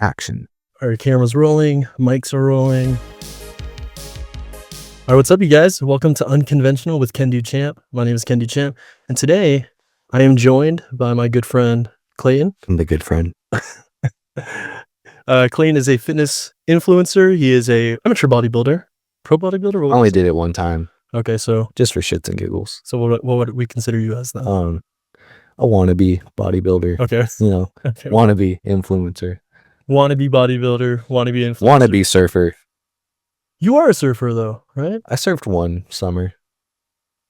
Action. All right, camera's rolling, mics are rolling. All right, what's up, you guys? Welcome to Unconventional with Ken Duchamp. My name is Ken Duchamp, and today I am joined by my good friend Clayton. I'm the good friend. Clayton is a fitness influencer. He is a amateur bodybuilder, pro bodybuilder. I only did it one time. Okay, so just for shits and giggles. So what would we consider you as then? A wannabe bodybuilder. Okay, okay. Wannabe influencer. Wannabe bodybuilder. Wannabe influencer. Wannabe surfer. You are a surfer though, right? I surfed one summer.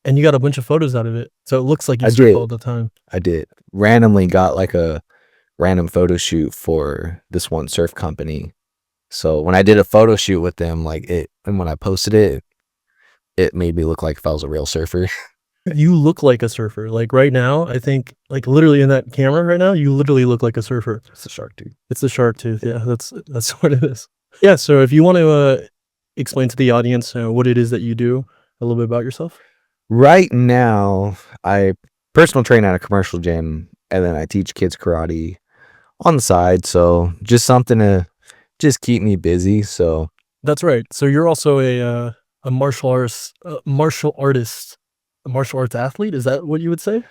And you got a bunch of photos out of it. So it looks like you surf all the time. I did. Randomly got like a random photo shoot for this one surf company. So when I did a photo shoot with them, and when I posted it, it made me look like if I was a real surfer. You look like a surfer. Like right now, I think like literally in that camera right now, you literally look like a surfer. It's the shark tooth. It's the shark tooth. Yeah, that's what it is. Yeah. So if you want to explain to the audience what it is that you do, a little bit about yourself. Right now, I personal train at a commercial gym, and then I teach kids karate on the side. So just something to just keep me busy. So that's right. So you're also a martial arts athlete. Is that what you would say?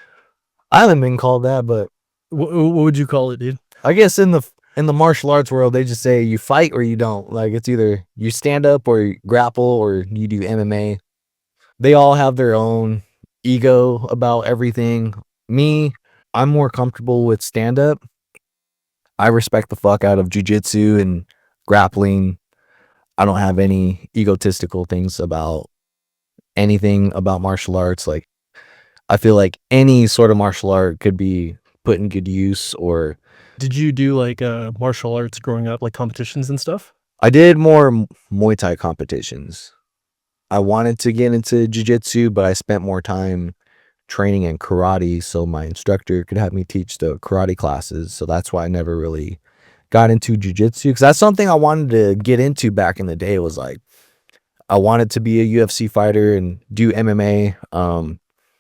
I haven't been called that, but what would you call it, dude? I guess in the martial arts world, they just say you fight or you don't. Like it's either you stand up or you grapple or you do MMA. They all have their own ego about everything. Me, I'm more comfortable with stand up. I respect the fuck out of jiu-jitsu and grappling. I don't have any egotistical things about anything about martial arts. Like I feel like any sort of martial art could be put in good use. Or did you do like martial arts growing up, like competitions and stuff? I did more Muay Thai competitions. I wanted to get into jiu-jitsu, but I spent more time training in karate so my instructor could have me teach the karate classes. So that's why I never really got into jiu-jitsu, because that's something I wanted to get into back in the day. Was like I wanted to be a UFC fighter and do MMA.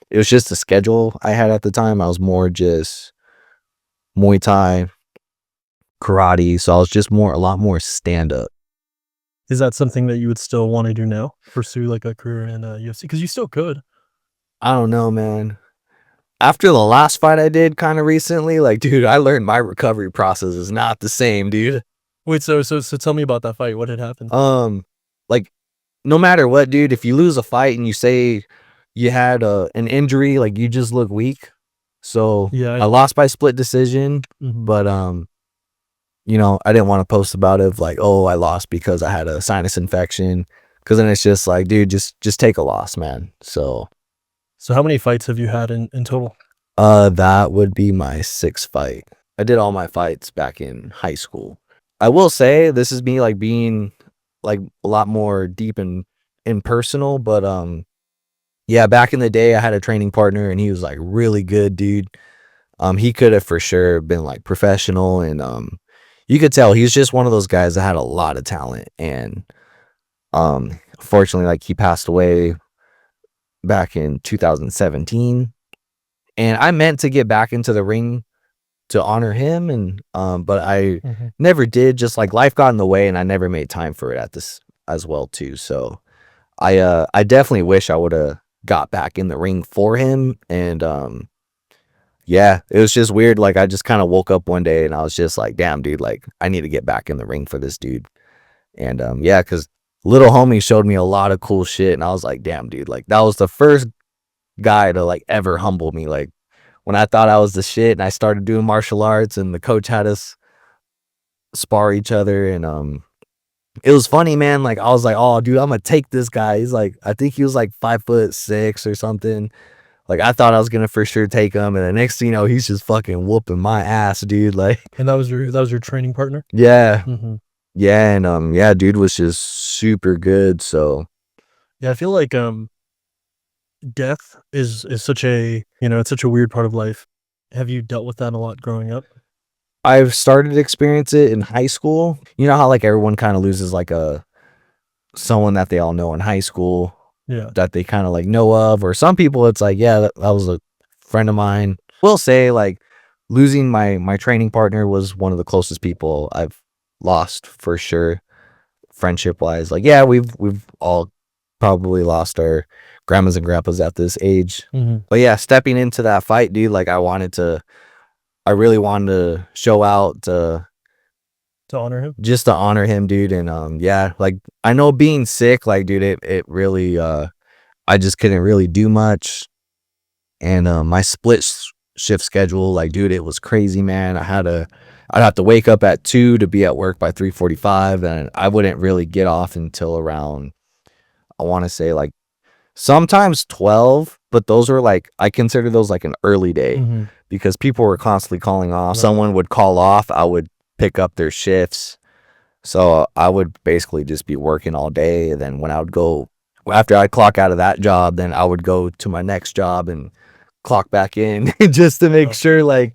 It was just the schedule I had at the time. I was more just Muay Thai, karate, so I was just a lot more stand-up. Is that something that you would still want to do now? Pursue like a career in UFC? Because you still could. I don't know, man. After the last fight I did kind of recently, like, dude, I learned my recovery process is not the same, dude. Wait, so tell me about that fight. What had happened? Like, no matter what, dude, if you lose a fight and you say you had an injury, like, you just look weak. So yeah, I lost by split decision, but I didn't want to post about it like, oh, I lost because I had a sinus infection, because then it's just like, dude, just take a loss, man. So how many fights have you had in total? That would be my 6th fight. I did all my fights back in high school. I will say this is me like being like a lot more deep in personal, but yeah, back in the day I had a training partner and he was like really good, dude. He could have for sure been like professional, and you could tell he's just one of those guys that had a lot of talent. And fortunately, like, he passed away back in 2017, and I meant to get back into the ring to honor him, and but I never did. Just like life got in the way, and I never made time for it at this as well too. So I definitely wish I would have got back in the ring for him. And yeah, it was just weird. Like, I just kind of woke up one day and I was just like, damn, dude, like, I need to get back in the ring for this dude. And yeah, because little homie showed me a lot of cool shit, and I was like, damn, dude, like, that was the first guy to like ever humble me. Like, when I thought I was the shit and I started doing martial arts and the coach had us spar each other, and it was funny, man. Like, I was like, oh, dude, I'm gonna take this guy. He's like, I think he was like 5'6" or something. Like, I thought I was gonna for sure take him, and the next thing you know, he's just fucking whooping my ass, dude. Like, and that was your training partner? Yeah. Yeah, and yeah, dude was just super good. So yeah, I feel like death is such a, it's such a weird part of life. Have you dealt with that a lot growing up? I've started to experience it in high school. You know how like everyone kind of loses like someone that they all know in high school, that they kind of like know of, or some people it's like, yeah, that was a friend of mine. We'll say like losing my training partner was one of the closest people I've lost for sure, friendship wise. Like, yeah, we've all probably lost our grandmas and grandpas at this age. Mhm. But yeah, stepping into that fight, dude, like I really wanted to show out To honor him? just to honor him, dude. And yeah, like I know being sick, like, dude, it really I just couldn't really do much. And my shift schedule, like, dude, it was crazy, man. I'd have to wake up at 2 to be at work by 3:45, and I wouldn't really get off until around, I want to say, like, sometimes 12, but those were like, I consider those like an early day Mhm. because people were constantly calling off. Right. Someone would call off, I would pick up their shifts. So I would basically just be working all day. And then when I would go, after I'd clock out of that job, then I would go to my next job and clock back in just to make Oh. sure like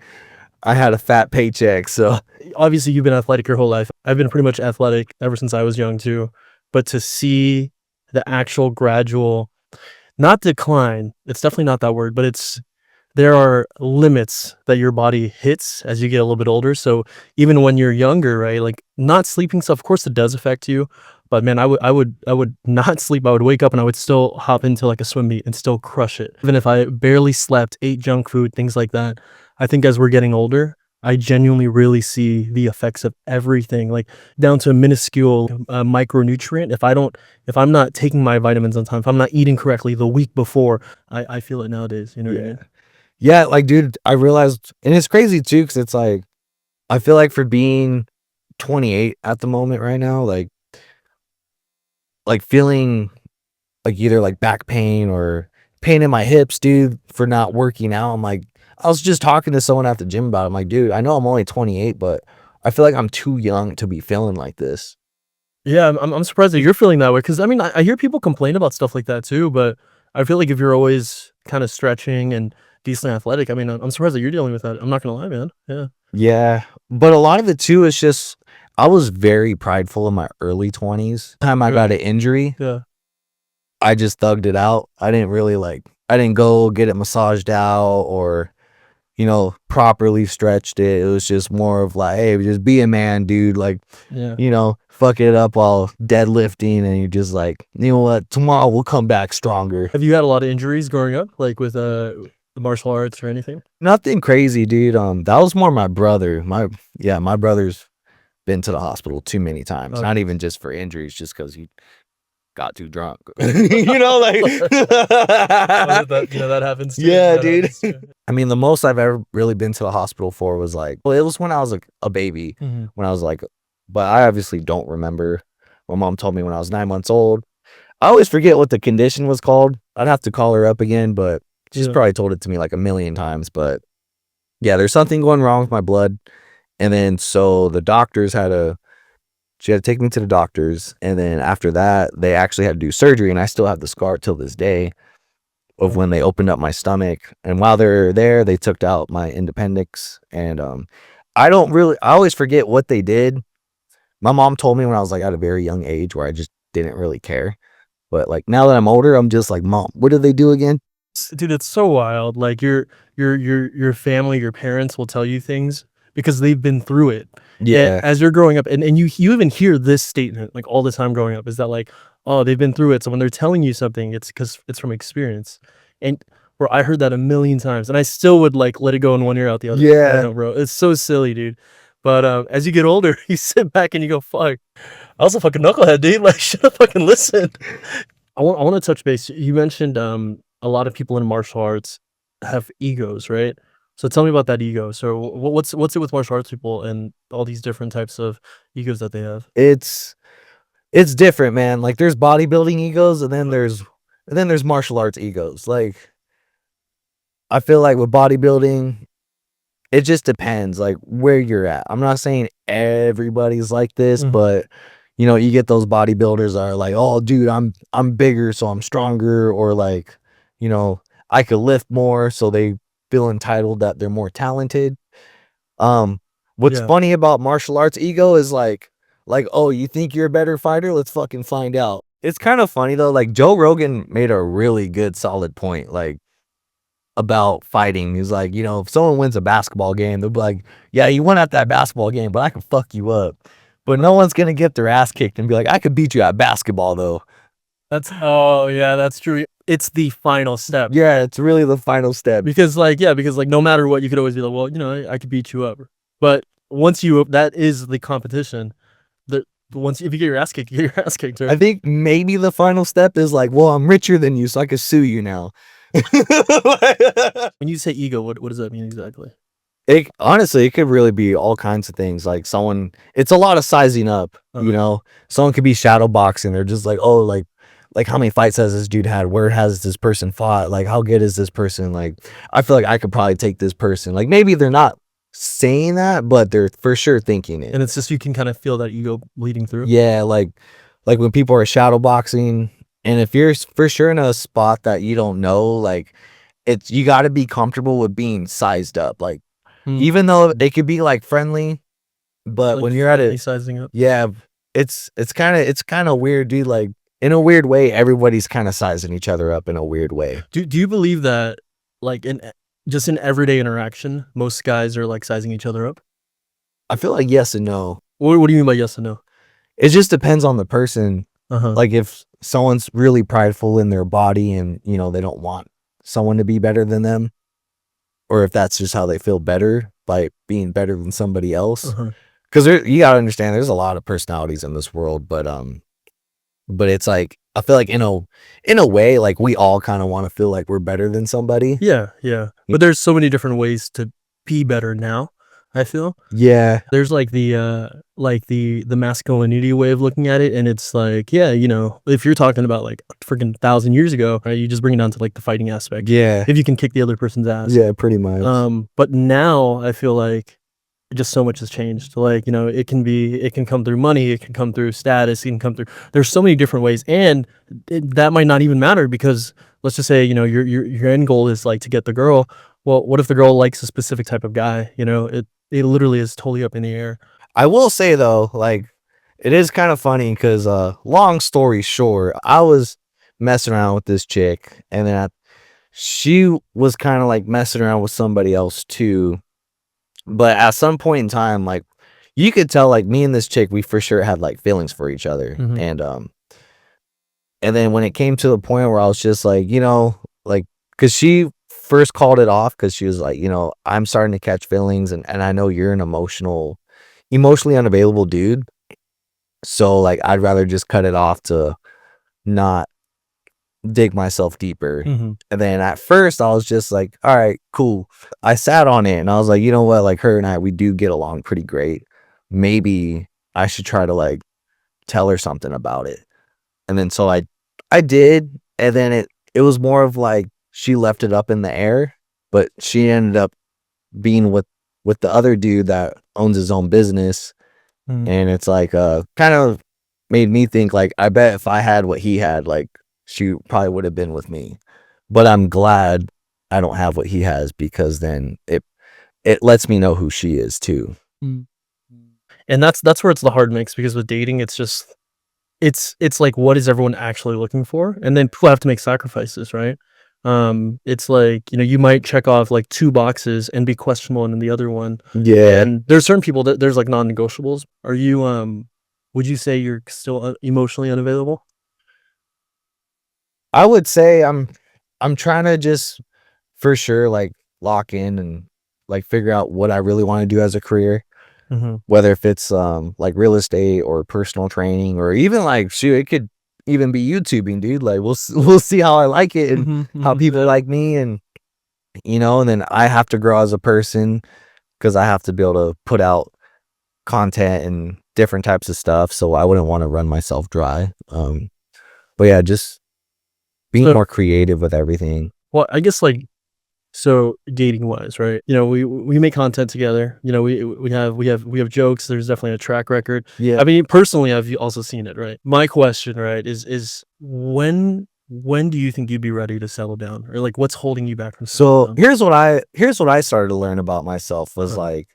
I had a fat paycheck. So Obviously, you've been athletic your whole life. I've been pretty much athletic ever since I was young too. But to see the actual gradual, not decline, it's definitely not that word, but there are limits that your body hits as you get a little bit older. So even when you're younger, right? Like not sleeping stuff, of course it does affect you. But man, I would not sleep. I would wake up and I would still hop into like a swim meet and still crush it. Even if I barely slept, ate junk food, things like that. I think as we're getting older, I genuinely really see the effects of everything, like down to a minuscule micronutrient. If I'm not taking my vitamins on time, if I'm not eating correctly the week before, I feel it nowadays. You know what I mean? yeah, like, dude, I realized, and it's crazy too, because it's like, I feel like for being 28 at the moment right now, like feeling like either like back pain or pain in my hips, dude, for not working out. I'm like, I was just talking to someone at the gym about it. I'm like, dude, I know I'm only 28, but I feel like I'm too young to be feeling like this. Yeah, I'm surprised that you're feeling that way because I mean I hear people complain about stuff like that too, but I feel like if you're always kind of stretching and decently athletic, I mean I'm surprised that you're dealing with that. I'm not gonna lie, man. Yeah. Yeah, but a lot of it too is just I was very prideful in my early 20s. Time I got Really? an injury, Yeah. I just thugged it out. I didn't really like I didn't go get it massaged out or properly stretched it. It was just more of like, hey, just be a man, dude. Like, Yeah. fuck it up while deadlifting, and you're just like, you know what? Tomorrow we'll come back stronger. Have you had a lot of injuries growing up, like with the martial arts or anything? Nothing crazy, dude. That was more my brother. My brother's been to the hospital too many times. Not Okay. even just for injuries, just because he got too drunk. Like. Oh, that happens too. Yeah, That dude. happens too. I mean, the most I've ever really been to the hospital for was like, well, it was when I was like a baby, Mhm. when I was like, but I obviously don't remember. My mom told me when I was 9 months old. I always forget what the condition was called. I'd have to call her up again, but she's Yeah. probably told it to me like a million times. But yeah, there's something going wrong with my blood. And then so she had to take me to the doctors. And then after that, they actually had to do surgery. And I still have the scar till this day of when they opened up my stomach. And while they're there, they took out my appendix. And I always forget what they did. My mom told me when I was like at a very young age where I just didn't really care. But like now that I'm older, I'm just like, Mom, what did they do again? Dude, it's so wild. Like your family, your parents will tell you things because they've been through it. Yeah. As you're growing up, and you even hear this statement like all the time growing up is that like, oh, they've been through it. So when they're telling you something, it's because it's from experience. And bro, I heard that a million times, and I still would like let it go in one ear out the other. I Yeah. know, bro. It's so silly, dude. But as you get older, you sit back and you go, fuck. I was a fucking knucklehead, dude. Like, should have fucking listened. I want to touch base. You mentioned a lot of people in martial arts have egos, right? So tell me about that ego. So what's it with martial arts people and all these different types of egos that they have? It's different, man. Like there's bodybuilding egos and then there's martial arts egos. Like I feel like with bodybuilding, it just depends like where you're at. I'm not saying everybody's like this, Mhm. but you get those bodybuilders that are like, "Oh, dude, I'm bigger, so I'm stronger," or like, you know, I could lift more, so they feel entitled that they're more talented. Um, what's Yeah. funny about martial arts ego is like, "Oh, you think you're a better fighter? Let's fucking find out." It's kind of funny though. Like Joe Rogan made a really good solid point. Like about fighting. He's like, if someone wins a basketball game, they'll be like, yeah, you won at that basketball game, but I can fuck you up. But no one's gonna get their ass kicked and be like, I could beat you at basketball though. That's true. It's the final step. Yeah, it's really the final step. Because like no matter what, you could always be like, well, I could beat you up. But once that is the competition. If you get your ass kicked, you get your ass kicked. Right? I think maybe the final step is like, well, I'm richer than you, so I could sue you now. When you say ego, what does that mean exactly? Honestly, it could really be all kinds of things. Like it's a lot of sizing up, someone could be shadow boxing. They're just like, oh, like how many fights has this dude had? Where has this person fought? Like, how good is this person? Like, I feel like I could probably take this person. Like, maybe they're not saying that, but they're for sure thinking it. And it's just, you can kind of feel that ego bleeding through. Yeah. Like when people are shadow boxing, and if you're for sure in a spot that you don't know, like you got to be comfortable with being sized up. Like, even though they could be like friendly, but like when you're at it, sizing up. Yeah, it's kind of weird, dude. Like, in a weird way, everybody's kind of sizing each other up in a weird way. Do you believe that, like, in everyday interaction, most guys are like sizing each other up? I feel like yes and no. What do you mean by yes and no? It just depends on the person. Like, if someone's really prideful in their body and they don't want someone to be better than them, or if that's just how they feel better by being better than somebody else. Because you gotta understand, there's a lot of personalities in this world, but it's like, I feel like in a way, like, we all kind of want to feel like we're better than somebody. Yeah. But there's so many different ways to be better now, I feel. Yeah. There's like the masculinity way of looking at it, and it's like, yeah, if you're talking about like freaking 1,000 years ago, right, you just bring it down to like the fighting aspect. Yeah. If you can kick the other person's ass. Yeah, pretty much. But now I feel like just so much has changed. Like, it can come through money, it can come through status, it can come through, there's so many different ways, and that might not even matter, because let's just say, your end goal is like to get the girl. Well, what if the girl likes a specific type of guy? It literally is totally up in the air. I will say though, like, it is kind of funny because long story short, I was messing around with this chick, and then she was kind of like messing around with somebody else too. But at some point in time, like, you could tell, like, me and this chick, we for sure had like feelings for each other. And then when it came to the point where I was just like, like, because she first called it off, because she was like, I'm starting to catch feelings, and I know you're an emotionally unavailable dude, so like, I'd rather just cut it off to not dig myself deeper. And then at first I was just like, all right, cool. I sat on it and I was like, you know what, like, her and I, we do get along pretty great. Maybe I should try to like tell her something about it. And then so I did, and then it was more of like, she left it up in the air, but she ended up being with the other dude that owns his own business. And it's like kind of made me think, like, I bet if I had what he had, like, she probably would have been with me. But I'm glad I don't have what he has, because then it lets me know who she is too. And that's where it's the hard mix, because with dating, it's just it's like, what is everyone actually looking for? And then people have to make sacrifices, right? It's like, you might check off like 2 boxes and be questionable in the other one. Yeah. And there's certain people that there's like non-negotiables. Are you would you say you're still emotionally unavailable? I would say I'm trying to just for sure like lock in and like figure out what I really want to do as a career. Whether if it's like real estate or personal training, or even like, shoot, it could even be YouTubing, dude. Like, we'll see how I like it, and how people like me, and and then I have to grow as a person, because I have to be able to put out content and different types of stuff, so I wouldn't want to run myself dry. But yeah, just being more creative with everything. Well, I guess, like, so dating wise, right? We make content together. We have jokes. There's definitely a track record. Yeah. I mean, personally, I've also seen it, right? My question, right, is when do you think you'd be ready to settle down, or like, what's holding you back from settling down? Here's what I started to learn about myself was like,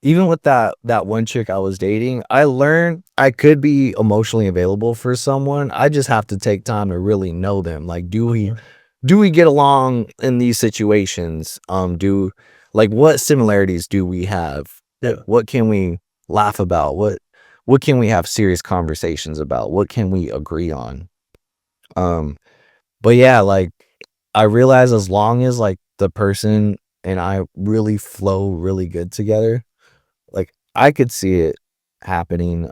even with that one chick I was dating, I learned I could be emotionally available for someone. I just have to take time to really know them. Like, do we get along in these situations? What similarities do we have? Yeah. What can we laugh about? what can we have serious conversations about? What can we agree on? But yeah, like I realize as long as like the person and I really flow really good together, like I could see it happening.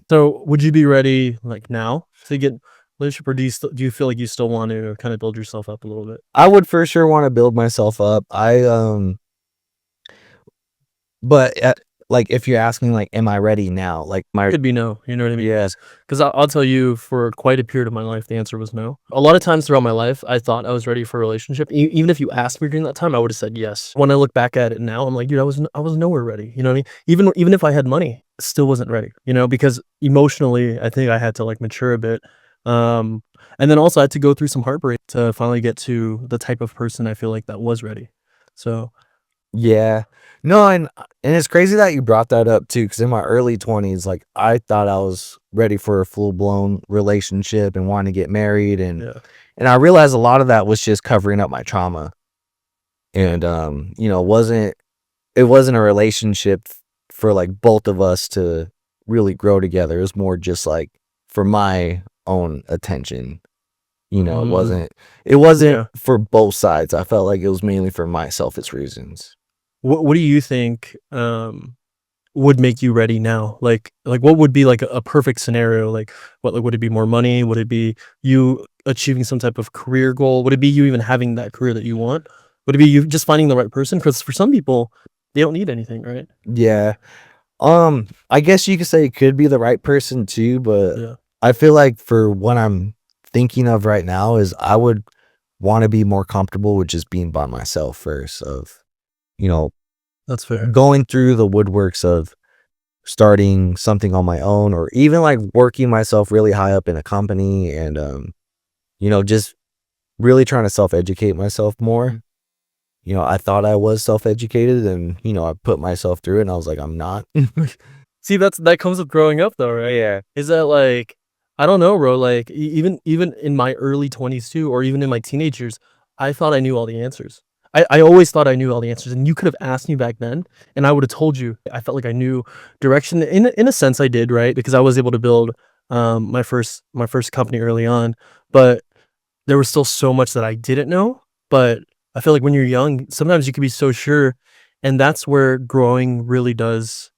So would you be ready like now to get relationship, or do you feel like you still want to kind of build yourself up a little bit? I would for sure want to build myself up. But like if you're asking like, am I ready now? Like my Could be no, you know what I mean? yes, Because I'll tell you, for quite a period of my life, the answer was no. A lot of times throughout my life, I thought I was ready for a relationship. Even if you asked me during that time, I would have said yes. When I look back at it now, I'm like, dude, I was nowhere ready. You know what I mean? Even if I had money, still wasn't ready. You know, because emotionally, I think I had to like mature a bit. Um, and then also I had to go through some heartbreak to finally get to the type of person I feel like that was ready. So yeah. No, and it's crazy that you brought that up too, because in my early 20s, like I thought I was ready for a full blown relationship and wanting to get married, yeah, and I realized a lot of that was just covering up my trauma. And it wasn't a relationship for like both of us to really grow together. It was more just like for my own attention. mm, It wasn't yeah. for both sides. I felt like it was mainly for my selfish reasons. What do you think would make you ready now? Like what would be like a perfect scenario? Like would it be more money? Would it be you achieving some type of career goal? Would it be you even having that career that you want? Would it be you just finding the right person? Because for some people, they don't need anything, right? Yeah. I guess you could say it could be the right person too, but Yeah, I feel like for what I'm thinking of right now is I would want to be more comfortable with just being by myself first of, you know, that's fair. going through the woodworks of starting something on my own or even like working myself really high up in a company and just really trying to self-educate myself more. Mm. I thought I was self-educated and I put myself through it and I was like I'm not. See, that comes with growing up though, right? Yeah. Is that like I don't know, bro. Like even in my early 20s too, or even in my teenage years, I thought I knew all the answers. I always thought I knew all the answers, and you could have asked me back then, and I would have told you. I felt like I knew direction. In a sense, I did, right? Because I was able to build my first company early on, but there was still so much that I didn't know. But I feel like when you're young, sometimes you can be so sure, and that's where growing really does.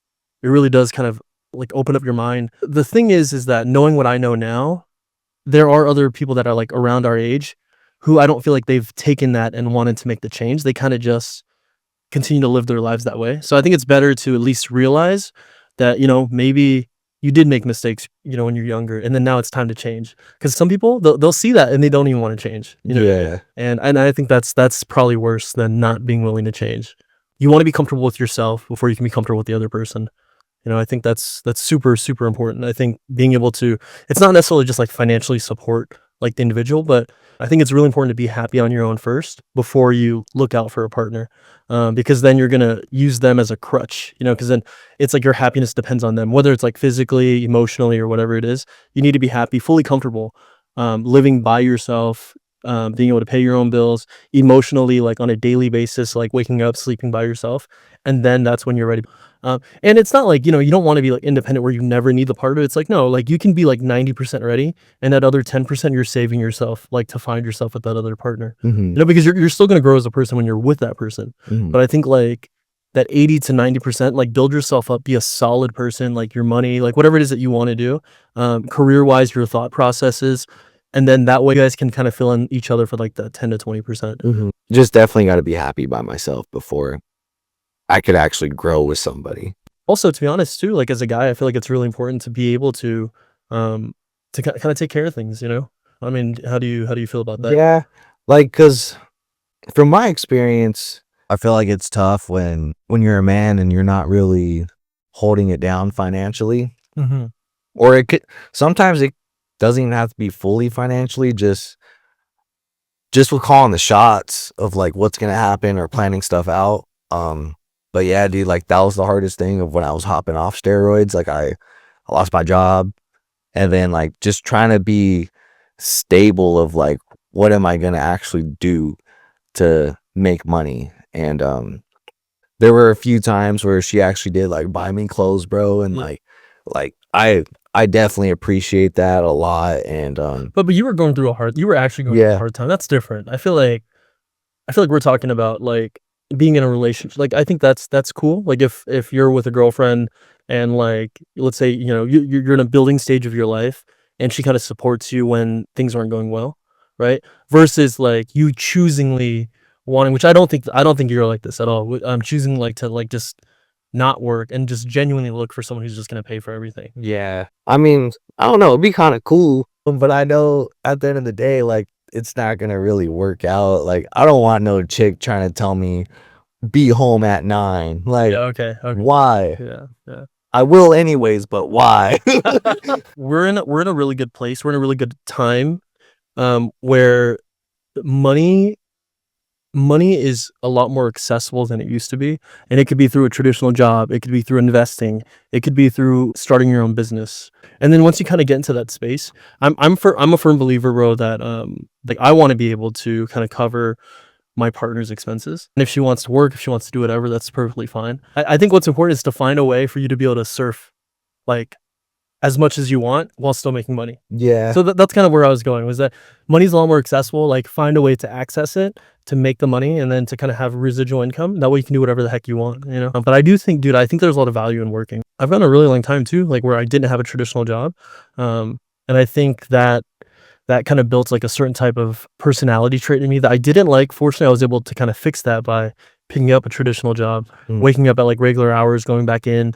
It really does kind of like open up your mind. The thing is that knowing what I know now, there are other people that are like around our age who I don't feel like they've taken that and wanted to make the change. They kind of just continue to live their lives that way. So I think it's better to at least realize that, maybe you did make mistakes, when you're younger, and then now it's time to change. Because some people they'll see that and they don't even want to change. Yeah. And I think that's probably worse than not being willing to change. You want to be comfortable with yourself before you can be comfortable with the other person. I think that's super, super important. I think being able to it's not necessarily just like financially support like the individual, but I think it's really important to be happy on your own first before you look out for a partner. Because then you're gonna use them as a crutch, because then it's like your happiness depends on them, whether it's like physically, emotionally, or whatever it is. You need to be happy, fully comfortable, living by yourself, being able to pay your own bills, emotionally, like on a daily basis, like waking up, sleeping by yourself, and then that's when you're ready. And it's not like, you don't want to be like independent where you never need the partner. It's like, no, like you can be like 90% ready, and that other 10% you're saving yourself like to find yourself with that other partner. Mhm. Because you're still going to grow as a person when you're with that person. Mhm. But I think like that 80 to 90%, like build yourself up, be a solid person, like your money, like whatever it is that you want to do, career wise, your thought processes. And then that way you guys can kind of fill in each other for like that 10 to 20%. Mhm. Just definitely got to be happy by myself before I could actually grow with somebody. Also, to be honest too, like as a guy, I feel like it's really important to be able um, to kind of take care of things. I mean, how do you feel about that? Yeah. Like cuz from my experience, I feel like it's tough when you're a man and you're not really holding it down financially Mhm. or sometimes it doesn't even have to be fully financially just with calling the shots of like what's going to happen or planning stuff out. But yeah, dude, like that was the hardest thing of when I was hopping off steroids. Like I lost my job and then like just trying to be stable of like what am I going to actually do to make money. And there were a few times where she actually did like buy me clothes, bro, and Yeah. like Like I definitely appreciate that a lot, and But you were going through you were actually going through a yeah, hard time. That's different. I feel like we're talking about like being in a relationship. Like I think that's cool. Like if you're with a girlfriend and like let's say you know you're in a building stage of your life and she kind of supports you when things aren't going well, right? Versus like you choosingly wanting, which I don't think you're like this at all. I'm choosing like to like just not work and just genuinely look for someone who's just gonna pay for everything. yeah. I mean, I don't know, it'd be kind of cool, but I know at the end of the day, like it's not gonna really work out. Like I don't want no chick trying to tell me be home at 9. Like Yeah. Okay. Okay. why? Yeah. Yeah. I will anyways, but why? We're in a really good place. We're in a really good time where money money is a lot more accessible than it used to be, and it could be through a traditional job, it could be through investing, it could be through starting your own business. And then once you kind of get into that space, I'm a firm believer, bro, that like I want to be able to kind of cover my partner's expenses. And if she wants to work, if she wants to do whatever, that's perfectly fine. I think what's important is to find a way for you to be able to surf like as much as you want while still making money. Yeah. So that's kind of where I was going, was that money's a lot more accessible. Like find a way to access it, to make the money, and then to kind of have residual income. That way you can do whatever the heck you want, you know? But I do think, dude, I think there's a lot of value in working. I've gone a really long time too, like where I didn't have a traditional job. And I think that that kind of built like a certain type of personality trait in me that I didn't like. Fortunately, I was able to kind of fix that by picking up a traditional job, waking up at like regular hours, going back in,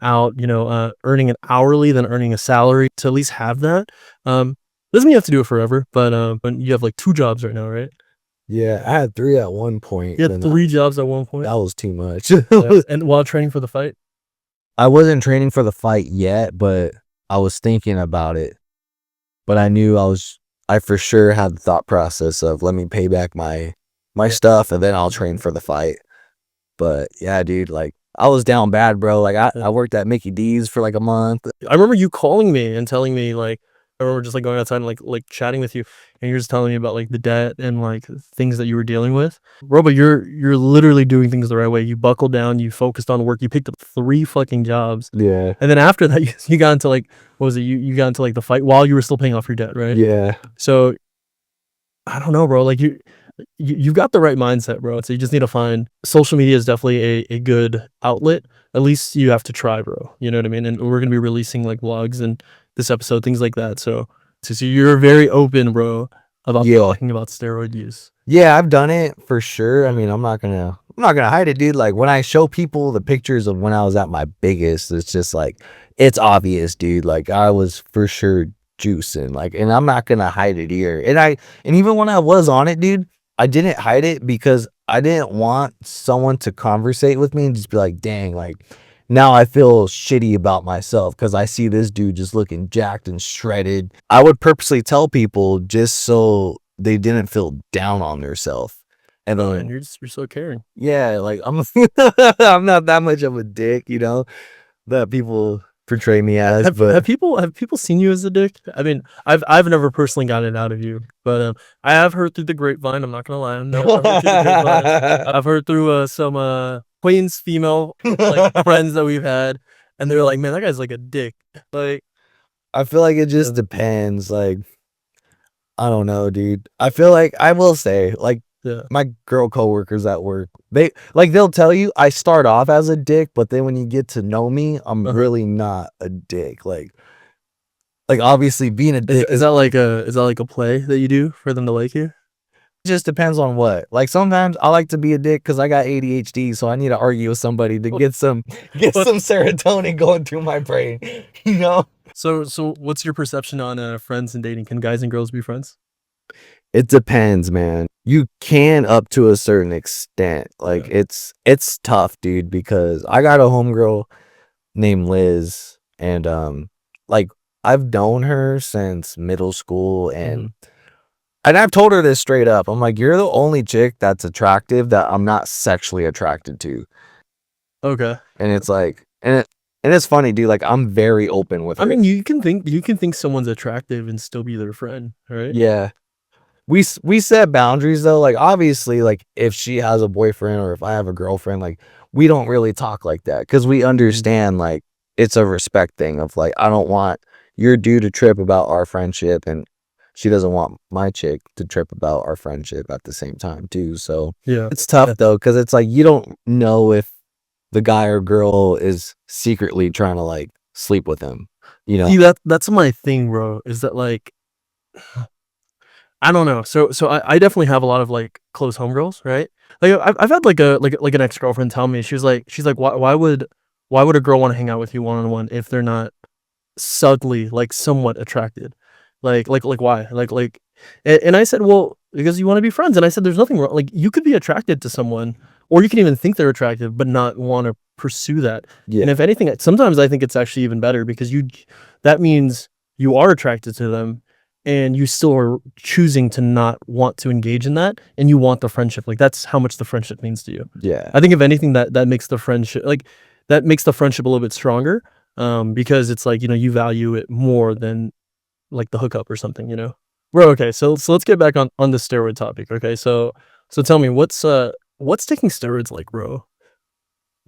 out, you know, earning an hourly, then earning a salary to at least have that. Doesn't mean you have to do it forever, but you have like 2 jobs right now, right? Yeah, I had 3 at one point, You had then 3 jobs at one point. that was too much. Yeah. And while training for the fight. I wasn't training for the fight yet, but I was thinking about it. But I knew I for sure had the thought process of let me pay back my stuff and then I'll train for the fight. But yeah, dude, like I was down bad, bro. Like I worked at Mickey D's for like a month. I remember you calling me and telling me like I remember just like going outside and like chatting with you, and you're just telling me about like the debt and like things that you were dealing with. Bro, but you're literally doing things the right way. You buckled down, you focused on work, you picked up 3 fucking jobs. Yeah. And then after that you got into like what was it? You got into like the fight while you were still paying off your debt, right? Yeah. So I don't know, bro. Like you've got the right mindset, bro. So you just need to find social media is definitely a good outlet. At least you have to try, bro. You know what I mean? And we're gonna be releasing like vlogs and this episode, things like that. So you're very open, bro, about talking about steroid use. Yeah, I've done it for sure. I mean, I'm not gonna hide it, dude. Like when I show people the pictures of when I was at my biggest, it's just like it's obvious, dude. Like I was for sure juicing. Like, and I'm not gonna hide it here. And even when I was on it, dude, I didn't hide it because I didn't want someone to conversate with me and just be like, dang, like now I feel shitty about myself because I see this dude just looking jacked and shredded. I would purposely tell people just so they didn't feel down on themselves. And then, And you're so caring. yeah, like I'm I'm not that much of a dick, you know, that people portray me as. Have people seen you as a dick? I mean, I've never personally gotten it out of you, but I have heard through the grapevine. I'm not gonna lie. No, I've heard through the grapevine. I've heard through some Queen's female like friends that we've had, and they're like, "Man, that guy's like a dick." Like, I feel like it just depends. Like, I don't know, dude. I feel like I will say, like, yeah. my girl coworkers at work, they'll tell you I start off as a dick, but then when you get to know me, I'm really not a dick. Like obviously being a dick Is that like a play that you do for them to like you? just depends on what. Like sometimes I like to be a dick because I got ADHD, so I need to argue with somebody to get some serotonin going through my brain. You know? So what's your perception on friends and dating? Can guys and girls be friends? It depends, man. You can up to a certain extent. Like it's tough, dude, because I got a homegirl named Liz, and like I've known her since middle school, and I've told her this straight up. I'm like, you're the only chick that's attractive that I'm not sexually attracted to. Okay. And it's like, and it's funny, dude. Like I'm very open with her. I mean, you can think someone's attractive and still be their friend, right? Yeah. We set boundaries though. Like obviously, like if she has a boyfriend or if I have a girlfriend, like we don't really talk like that because we understand like it's a respect thing of like, I don't want your dude to trip about our friendship, and she doesn't want my chick to trip about our friendship at the same time too. So Yeah. it's tough though, because it's like you don't know if the guy or girl is secretly trying to like sleep with him, you know? See, that's my thing, bro, is that, like, I don't know. So I definitely have a lot of, like, close homegirls, right? Like, I've had, like, an ex-girlfriend tell me, she's like, "Why would a girl wanna hang out with you one-on-one if they're not subtly, like, somewhat attracted? Like, why?" And I said, "Well, because you wanna be friends." And I said, "There's nothing wrong, like, you could be attracted to someone, or you can even think they're attractive, but not wanna pursue that." Yeah. And if anything, sometimes I think it's actually even better because that means you are attracted to them, and you still are choosing to not want to engage in that, and you want the friendship. Like, that's how much the friendship means to you. Yeah. I think if anything, that makes the friendship, like, that makes the friendship a little bit stronger, because it's like, you value it more than, like, the hookup or something, you know? Bro, okay, so let's get back on the steroid topic, okay? So tell me, what's taking steroids like, bro?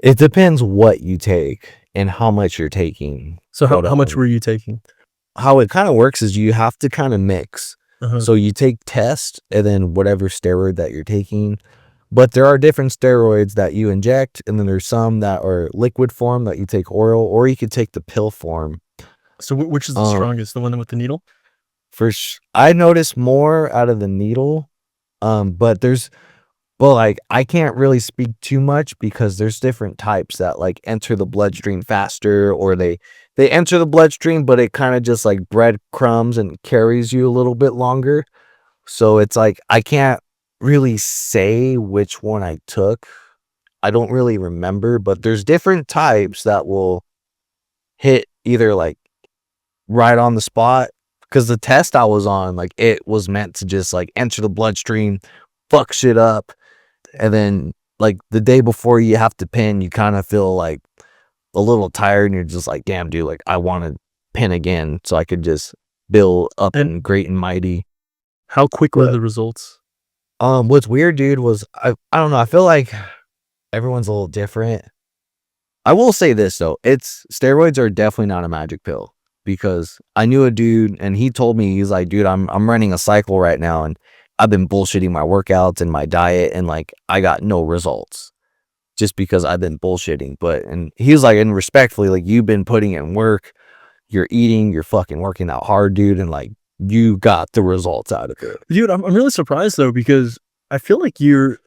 It depends what you take and how much you're taking. So how But, how much were you taking? how it kind of works is you have to kind of mix. Uh-huh. So you take test and then whatever steroid that you're taking. But there are different steroids that you inject, and then there's some that are liquid form that you take oral, or you could take the pill form. So which is the strongest? The one with the needle? I notice more out of the needle. But like I can't really speak too much because there's different types that like enter the bloodstream faster, or they enter the bloodstream, but it kind of just like breadcrumbs and carries you a little bit longer. So it's like I can't really say which one I took. I don't really remember, but there's different types that will hit either like right on the spot, because the test I was on, like it was meant to just like enter the bloodstream, fuck shit up, and then like the day before you have to pin, you kind of feel like a little tired, and you're just like, damn, dude, like I want to pin again so I could just build up And and great and mighty. how quick were But the results? what's weird, dude, was I don't know, I feel like everyone's a little different. I will say this though, steroids are definitely not a magic pill, because I knew a dude and he told me, he's like, dude, I'm running a cycle right now, and I've been bullshitting my workouts and my diet, and like I got no results just because I've been bullshitting. And he's like, and respectfully, like you've been putting in work, you're eating, you're fucking working out hard, dude, and like you got the results out of it. Dude, I'm really surprised though, because I feel like you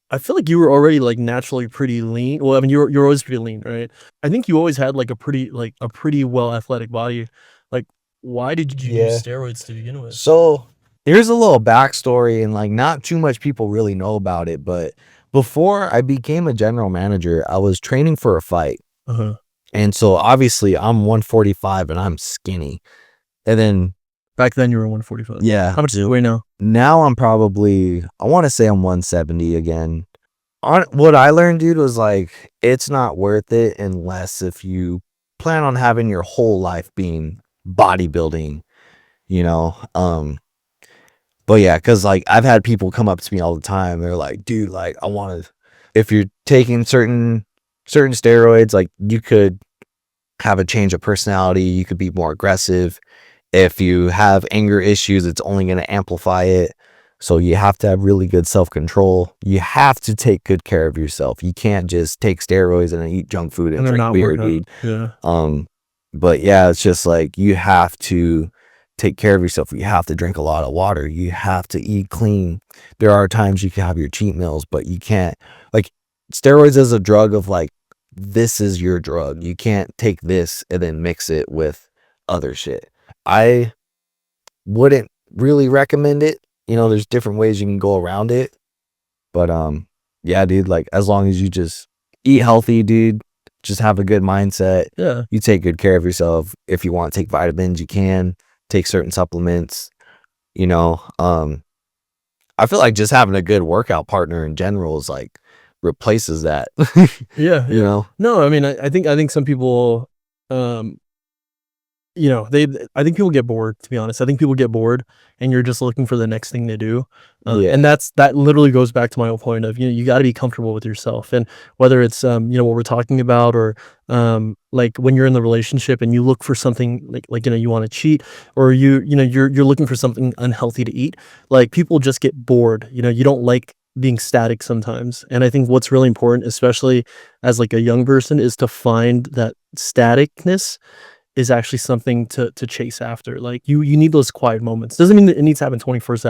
were already, like, naturally pretty lean. Well, I mean, you're always pretty lean, right? I think you always had, like, a pretty well athletic body. Like, why did you use Yeah. steroids to begin with? So here's a little backstory, and like not too much people really know about it, but before I became a general manager, I was training for a fight. Uh-huh. And so obviously I'm 145 and I'm skinny. And then Back then you were 145. yeah, How much do you weigh now? now I'm probably, I want to say I'm 170 again. What I learned, dude, was like it's not worth it unless if you plan on having your whole life being bodybuilding, you know. But yeah, because like I've had people come up to me all the time. They're like, dude, like I want to, if you're taking certain steroids, like you could have a change of personality, you could be more aggressive. If you have anger issues, it's only going to amplify it. So you have to have really good self-control. You have to take good care of yourself. You can't just take steroids and then eat junk food and And they're drink not beer, working dude. out. Yeah. But yeah, it's just like you have to take care of yourself. You have to drink a lot of water. You have to eat clean. There are times you can have your cheat meals, but you can't, like, steroids is a drug of like, this is your drug. You can't take this and then mix it with other shit. I wouldn't really recommend it. You know, there's different ways you can go around it. But yeah, dude, like as long as you just eat healthy, dude, just have a good mindset. Yeah. You take good care of yourself. If you want to take vitamins, you can take certain supplements, you know. I feel like just having a good workout partner in general is like replaces that. Yeah. You know. No, I mean, I think some people, you know, I think people get bored, to be honest. I think people get bored and you're just looking for the next thing to do. And Yeah. that literally goes back to my whole point of, you got to be comfortable with yourself. And whether it's, what we're talking about, or, like when you're in the relationship and you look for something like, you want to cheat, or you're looking for something unhealthy to eat, like people just get bored. You don't like being static sometimes. And I think what's really important, especially as like a young person, is to find that staticness is actually something to chase after. Like you need those quiet moments. Doesn't mean that it needs to happen 24/7.